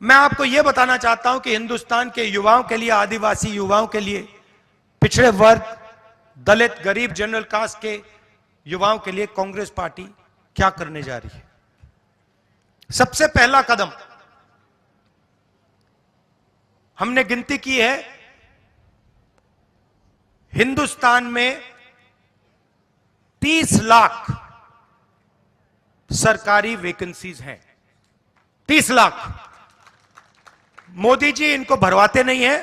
मैं आपको यह बताना चाहता हूं कि हिंदुस्तान के युवाओं के लिए, आदिवासी युवाओं के लिए, पिछड़े वर्ग, दलित, गरीब, जनरल कास्ट के युवाओं के लिए कांग्रेस पार्टी क्या करने जा रही है। सबसे पहला कदम हमने गिनती की है, हिंदुस्तान में 30 लाख सरकारी वैकेंसीज हैं। 30 लाख। मोदी जी इनको भरवाते नहीं है,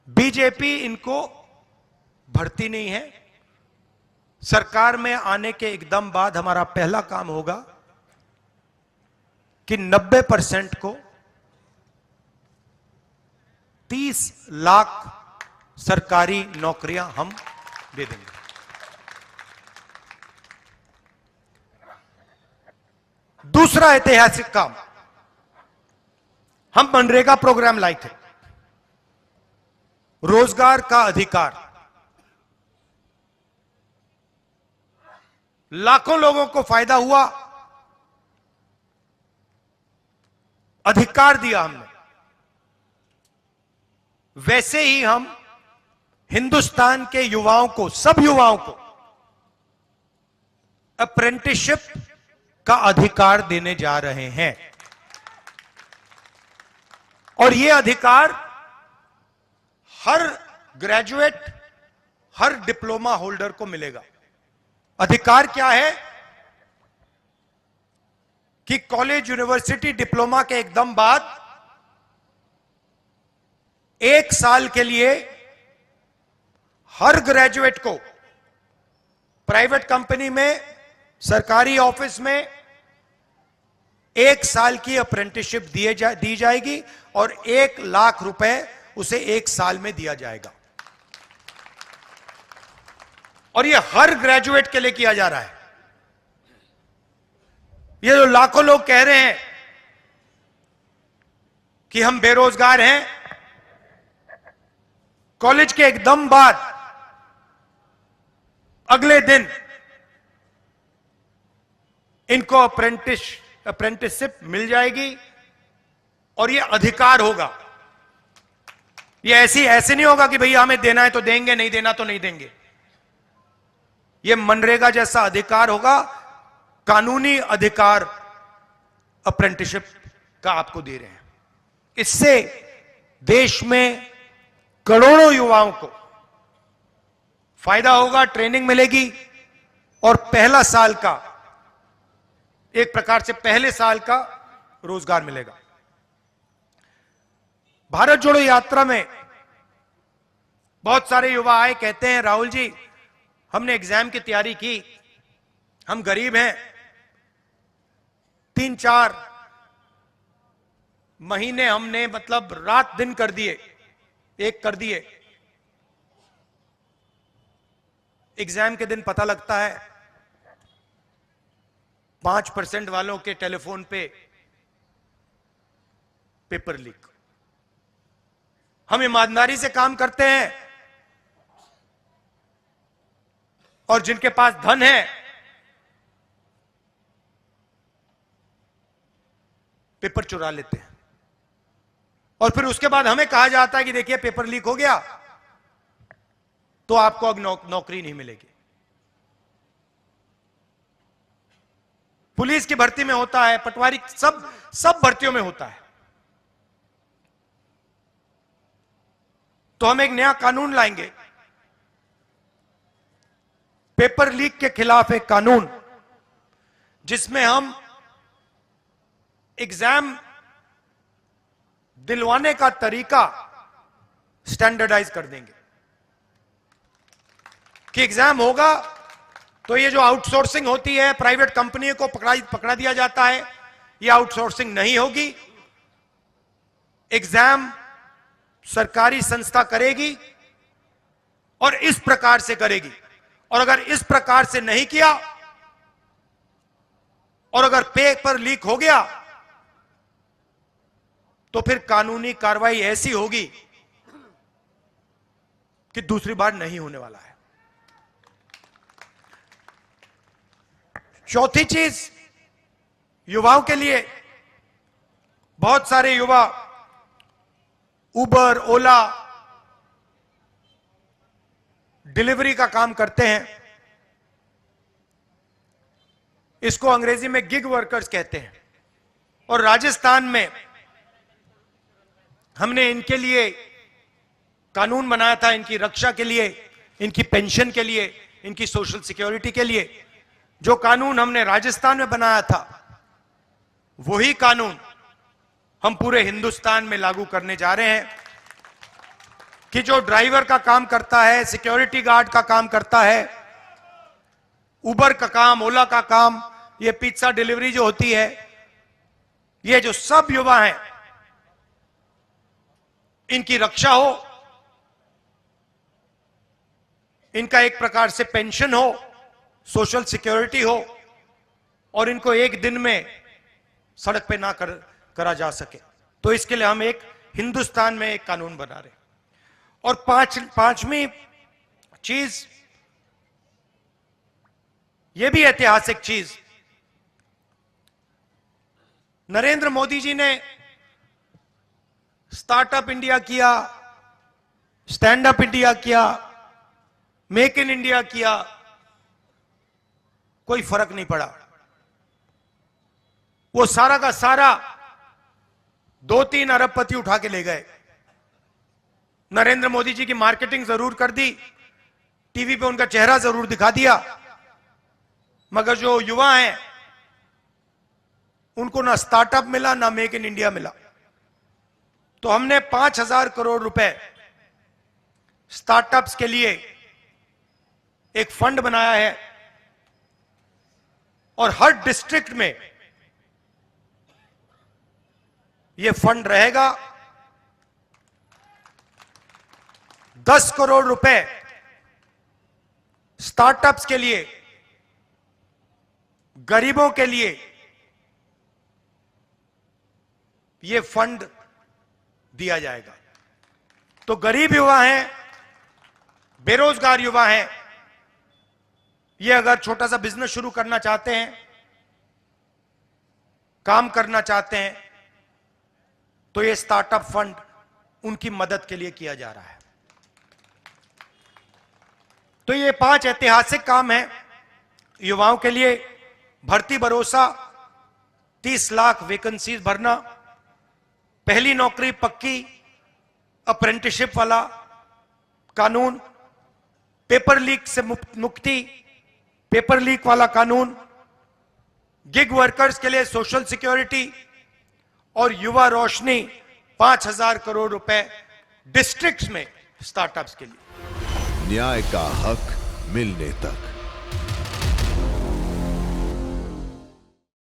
बीजेपी इनको भरती नहीं है। सरकार में आने के एकदम बाद हमारा पहला काम होगा कि 90% को 30 लाख सरकारी नौकरियां हम दे देंगे। दूसरा ऐतिहासिक काम, हम मनरेगा प्रोग्राम लाए थे, रोजगार का अधिकार। लाखों लोगों को फायदा हुआ, अधिकार दिया हमने। वैसे ही हम हिंदुस्तान के युवाओं को, सब युवाओं को अप्रेंटिसशिप का अधिकार देने जा रहे हैं। और यह अधिकार हर ग्रेजुएट, हर डिप्लोमा होल्डर को मिलेगा। अधिकार क्या है कि कॉलेज, यूनिवर्सिटी, डिप्लोमा के एकदम बाद 1 साल के लिए हर ग्रेजुएट को प्राइवेट कंपनी में, सरकारी ऑफिस में 1 साल की अप्रेंटिसशिप दी जाएगी और 1 लाख रुपए उसे 1 साल में दिया जाएगा। और यह हर ग्रेजुएट के लिए किया जा रहा है। ये जो लाखों लोग कह रहे हैं कि हम बेरोजगार हैं, कॉलेज के एकदम बाद अगले दिन इनको अप्रेंटिसशिप मिल जाएगी और यह अधिकार होगा। यह ऐसे नहीं होगा कि भैया हमें देना है तो देंगे, नहीं देना तो नहीं देंगे। यह मनरेगा जैसा अधिकार होगा, कानूनी अधिकार अप्रेंटिसशिप का आपको दे रहे हैं। इससे देश में करोड़ों युवाओं को फायदा होगा, ट्रेनिंग मिलेगी और पहला साल का, एक प्रकार से पहले साल का रोजगार मिलेगा। भारत जोड़ो यात्रा में बहुत सारे युवा आए, कहते हैं राहुल जी हमने एग्जाम की तैयारी की, हम गरीब हैं, 3-4 महीने हमने मतलब रात दिन कर दिए, एक कर दिए। एग्जाम के दिन पता लगता है 5% वालों के टेलीफोन पे पेपर लीक। हम ईमानदारी से काम करते हैं और जिनके पास धन है पेपर चुरा लेते हैं और फिर उसके बाद हमें कहा जाता है कि देखिए पेपर लीक हो गया तो आपको अब नौकरी नहीं मिलेगी। पुलिस की भर्ती में होता है, पटवारी, सब भर्तियों में होता है। तो हम एक नया कानून लाएंगे, पेपर लीक के खिलाफ एक कानून, जिसमें हम एग्जाम दिलवाने का तरीका स्टैंडर्डाइज कर देंगे कि एग्जाम होगा तो ये जो आउटसोर्सिंग होती है, प्राइवेट कंपनियों को पकड़ा दिया जाता है, ये आउटसोर्सिंग नहीं होगी। एग्जाम सरकारी संस्था करेगी और इस प्रकार से करेगी। और अगर इस प्रकार से नहीं किया और अगर पेपर लीक हो गया तो फिर कानूनी कार्रवाई ऐसी होगी कि दूसरी बार नहीं होने वाला है। चौथी चीज, युवाओं के लिए बहुत सारे युवा उबर, ओला, डिलीवरी का काम करते हैं। इसको अंग्रेजी में गिग वर्कर्स कहते हैं। और राजस्थान में हमने इनके लिए कानून बनाया था, इनकी रक्षा के लिए, इनकी पेंशन के लिए, इनकी सोशल सिक्योरिटी के लिए। जो कानून हमने राजस्थान में बनाया था, वही कानून हम पूरे हिंदुस्तान में लागू करने जा रहे हैं कि जो ड्राइवर का काम करता है, सिक्योरिटी गार्ड का काम करता है, उबर का काम, ओला का काम, ये पिज्जा डिलीवरी जो होती है, ये जो सब युवा हैं, इनकी रक्षा हो, इनका एक प्रकार से पेंशन हो, सोशल सिक्योरिटी हो, और इनको एक दिन में सड़क पे ना करा जा सके। तो इसके लिए हम एक हिंदुस्तान में एक कानून बना रहे हैं। और पांचवी चीज, यह भी ऐतिहासिक चीज, नरेंद्र मोदी जी ने स्टार्टअप इंडिया किया, स्टैंड अप इंडिया किया, मेक इन इंडिया किया, कोई फर्क नहीं पड़ा। वो सारा का सारा 2-3 अरबपति उठा के ले गए। नरेंद्र मोदी जी की मार्केटिंग जरूर कर दी, टीवी पे उनका चेहरा जरूर दिखा दिया, मगर जो युवा हैं उनको ना स्टार्टअप मिला, ना मेक इन इंडिया मिला। तो हमने 5,000 करोड़ रुपए स्टार्टअप्स के लिए एक फंड बनाया है, और हर डिस्ट्रिक्ट में यह फंड रहेगा। 10 करोड़ रुपए स्टार्टअप्स के लिए, गरीबों के लिए यह फंड दिया जाएगा। तो गरीब युवा हैं, बेरोजगार युवा हैं, ये अगर छोटा सा बिजनेस शुरू करना चाहते हैं, काम करना चाहते हैं, तो ये स्टार्टअप फंड उनकी मदद के लिए किया जा रहा है। तो ये 5 ऐतिहासिक काम हैं युवाओं के लिए। भर्ती भरोसा, 30 लाख वैकेंसीज भरना, पहली नौकरी पक्की, अप्रेंटिसशिप वाला कानून, पेपर लीक से मुक्ति, पेपर लीक वाला कानून, गिग वर्कर्स के लिए सोशल सिक्योरिटी, और युवा रोशनी 5,000 करोड़ रुपए डिस्ट्रिक्ट्स में स्टार्टअप्स के लिए। न्याय का हक मिलने तक।